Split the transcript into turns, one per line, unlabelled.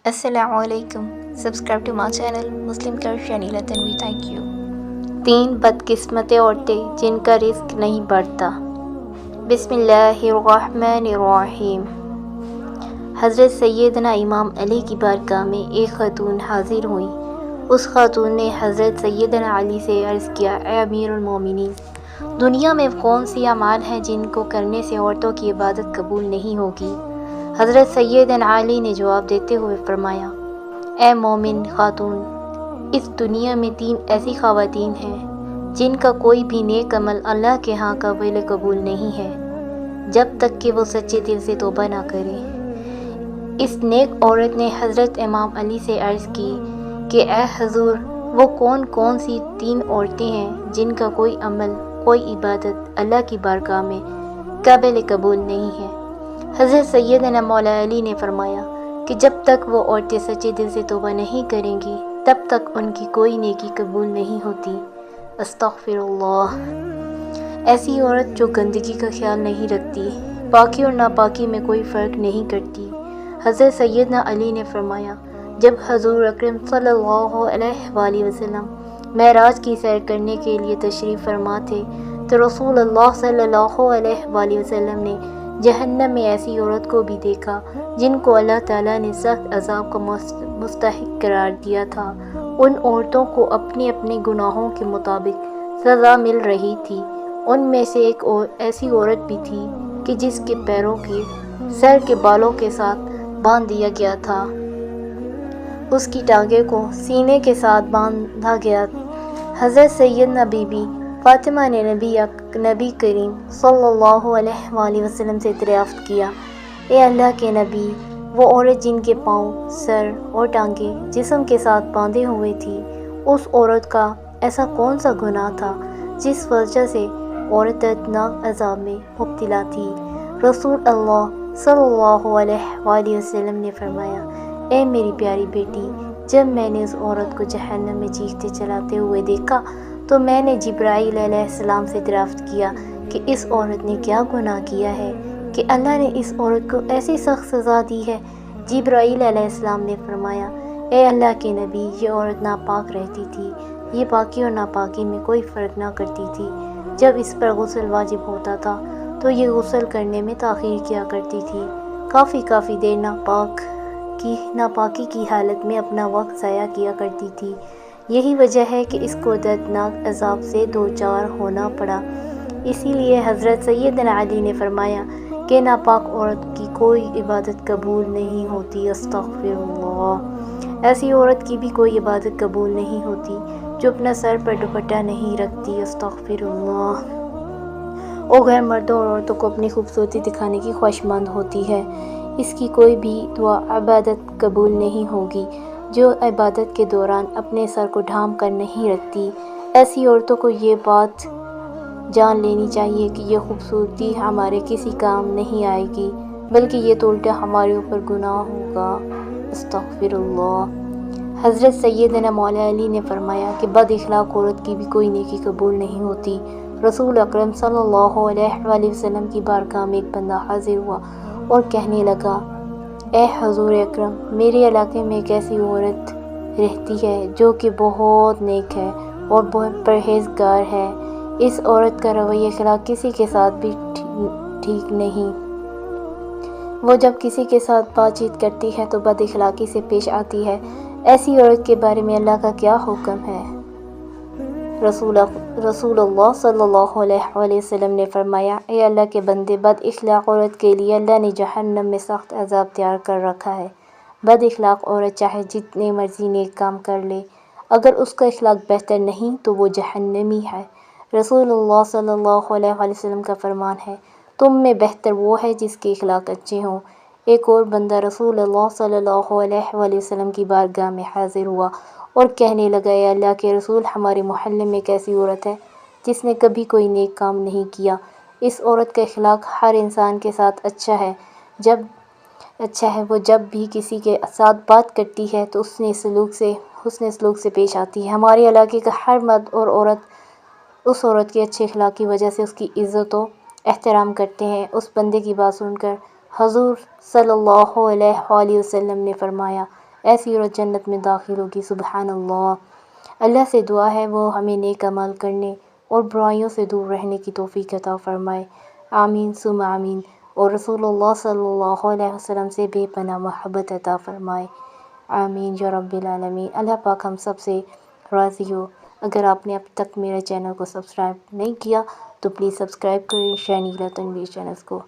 السلام علیکم. Subscribe to my channel مسلم کر شنیلا تنوی. Thank you. 3 بدقسمت عورتیں جن کا رزق نہیں بڑھتا. بسم اللہ الرحمن الرحیم. حضرت سیدنا امام علی کی بارگاہ میں ایک خاتون حاضر ہوئی. اس خاتون نے حضرت سیدنا علی سے عرض کیا، اے امیر المومنین، دنیا میں کون سی اعمال ہیں جن کو کرنے سے عورتوں کی عبادت قبول نہیں ہوگی؟ حضرت سیدنا علی نے جواب دیتے ہوئے فرمایا، اے مومن خاتون، اس دنیا میں 3 ایسی خواتین ہیں جن کا کوئی بھی نیک عمل اللہ کے ہاں قابل قبول نہیں ہے جب تک کہ وہ سچے دل سے توبہ نہ کرے۔ اس نیک عورت نے حضرت امام علی سے عرض کی کہ اے حضور، وہ کون سی 3 عورتیں ہیں جن کا کوئی عمل، کوئی عبادت اللہ کی بارگاہ میں قابل قبول نہیں ہے؟ حضرت سیدنا مولا علی نے فرمایا کہ جب تک وہ عورتیں سچے دل سے توبہ نہیں کریں گی تب تک ان کی کوئی نیکی قبول نہیں ہوتی۔ استغفر اللہ۔ ایسی عورت جو گندگی کا خیال نہیں رکھتی، پاکی اور ناپاکی میں کوئی فرق نہیں کرتی۔ حضرت سیدنا علی نے فرمایا، جب حضور اکرم صلی اللہ علیہ وآلہ وسلم معراج کی سیر کرنے کے لیے تشریف فرما تھے تو رسول اللہ صلی اللہ علیہ وآلہ وسلم نے جہنم میں ایسی عورت کو بھی دیکھا جن کو اللہ تعالیٰ نے سخت عذاب کا مستحق قرار دیا تھا۔ ان عورتوں کو اپنے اپنے گناہوں کے مطابق سزا مل رہی تھی۔ ان میں سے ایک ایسی عورت بھی تھی کہ جس کے پیروں کی سر کے بالوں کے ساتھ باندھ دیا گیا تھا، اس کی ٹانگیں کو سینے کے ساتھ باندھا گیا۔ حضرت سیدنا بی بی فاطمہ نے نبی کریم صلی اللہ علیہ وآلہ وسلم سے دریافت کیا، اے اللہ کے نبی، وہ عورت جن کے پاؤں، سر اور ٹانگیں جسم کے ساتھ باندھے ہوئے تھی، اس عورت کا ایسا کون سا گناہ تھا جس وجہ سے عورت دردناک عذاب میں مبتلا تھی؟ رسول اللہ صلی اللہ علیہ وآلہ وسلم نے فرمایا، اے میری پیاری بیٹی، جب میں نے اس عورت کو جہنم میں چیختے چلاتے ہوئے دیکھا تو میں نے جبرائیل علیہ السلام سے دریافت کیا کہ اس عورت نے کیا گناہ کیا ہے کہ اللہ نے اس عورت کو ایسی سخت سزا دی ہے؟ جبرائیل علیہ السلام نے فرمایا، اے اللہ کے نبی، یہ عورت ناپاک رہتی تھی، یہ پاکی اور ناپاکی میں کوئی فرق نہ کرتی تھی۔ جب اس پر غسل واجب ہوتا تھا تو یہ غسل کرنے میں تاخیر کیا کرتی تھی، کافی دیر ناپاکی کی حالت میں اپنا وقت ضائع کیا کرتی تھی۔ یہی وجہ ہے کہ اس کو دردناک عذاب سے دوچار ہونا پڑا۔ اسی لیے حضرت سیدنا علی نے فرمایا کہ ناپاک عورت کی کوئی عبادت قبول نہیں ہوتی۔ استغفر اللہ۔ ایسی عورت کی بھی کوئی عبادت قبول نہیں ہوتی جو اپنا سر پر دوپٹہ نہیں رکھتی۔ استغفر اللہ۔ اور غیر مردوں اور عورتوں کو اپنی خوبصورتی دکھانے کی خواہشمند ہوتی ہے، اس کی کوئی بھی دعا عبادت قبول نہیں ہوگی جو عبادت کے دوران اپنے سر کو ڈھانپ کر نہیں رکھتی۔ ایسی عورتوں کو یہ بات جان لینی چاہیے کہ یہ خوبصورتی ہمارے کسی کام نہیں آئے گی، بلکہ یہ تو الٹا ہمارے اوپر گناہ ہوگا۔ استغفر اللہ۔ حضرت سیدنا مولا علی نے فرمایا کہ بد اخلاق عورت کی بھی کوئی نیکی قبول نہیں ہوتی۔ رسول اکرم صلی اللہ علیہ وآلہ وسلم کی بارگاہ میں ایک بندہ حاضر ہوا اور کہنے لگا، اے حضور اکرم، میرے علاقے میں ایک ایسی عورت رہتی ہے جو کہ بہت نیک ہے اور بہت پرہیزگار ہے۔ اس عورت کا رویہ اخلاق کسی کے ساتھ بھی ٹھیک نہیں۔ وہ جب کسی کے ساتھ بات چیت کرتی ہے تو بد اخلاقی سے پیش آتی ہے۔ ایسی عورت کے بارے میں اللہ کا کیا حکم ہے؟ رسول اللہ صلی اللہ علیہ وآلہ وسلم نے فرمایا، اے اللہ کے بندے، بد اخلاق عورت کے لیے اللہ نے جہنم میں سخت عذاب تیار کر رکھا ہے۔ بد اخلاق عورت چاہے جتنے مرضی نیک کام کر لے، اگر اس کا اخلاق بہتر نہیں تو وہ جہنمی ہے۔ رسول اللہ صلی اللہ علیہ وآلہ وسلم کا فرمان ہے، تم میں بہتر وہ ہے جس کے اخلاق اچھے ہوں۔ ایک اور بندہ رسول اللہ صلی اللہ علیہ وآلہ وسلم کی بارگاہ میں حاضر ہوا اور کہنے لگا، اے اللہ کے رسول، ہمارے محلے میں ایک ایسی عورت ہے جس نے کبھی کوئی نیک کام نہیں کیا۔ اس عورت کا اخلاق ہر انسان کے ساتھ اچھا ہے، وہ جب بھی کسی کے ساتھ بات کرتی ہے تو حسن سلوک سے پیش آتی ہے۔ ہمارے علاقے کا ہر مرد اور عورت اس عورت کے اچھے اخلاق کی وجہ سے اس کی عزت و احترام کرتے ہیں۔ اس بندے کی بات سن کر حضور صلی اللہ علیہ وآلہ وسلم نے فرمایا، ایسی عورت جنت میں داخل ہوگی۔ سبحان اللہ۔ اللہ سے دعا ہے وہ ہمیں نیک اعمال کرنے اور برائیوں سے دور رہنے کی توفیق عطا فرمائے، آمین ثم آمین، اور رسول اللہ صلی اللہ علیہ وسلم سے بے پناہ محبت عطا فرمائے، آمین یا رب العالمین۔ اللہ پاک ہم سب سے راضی ہو۔ اگر آپ نے اب تک میرے چینل کو سبسکرائب نہیں کیا تو پلیز سبسکرائب کریں شانیلا تنویر چینل کو۔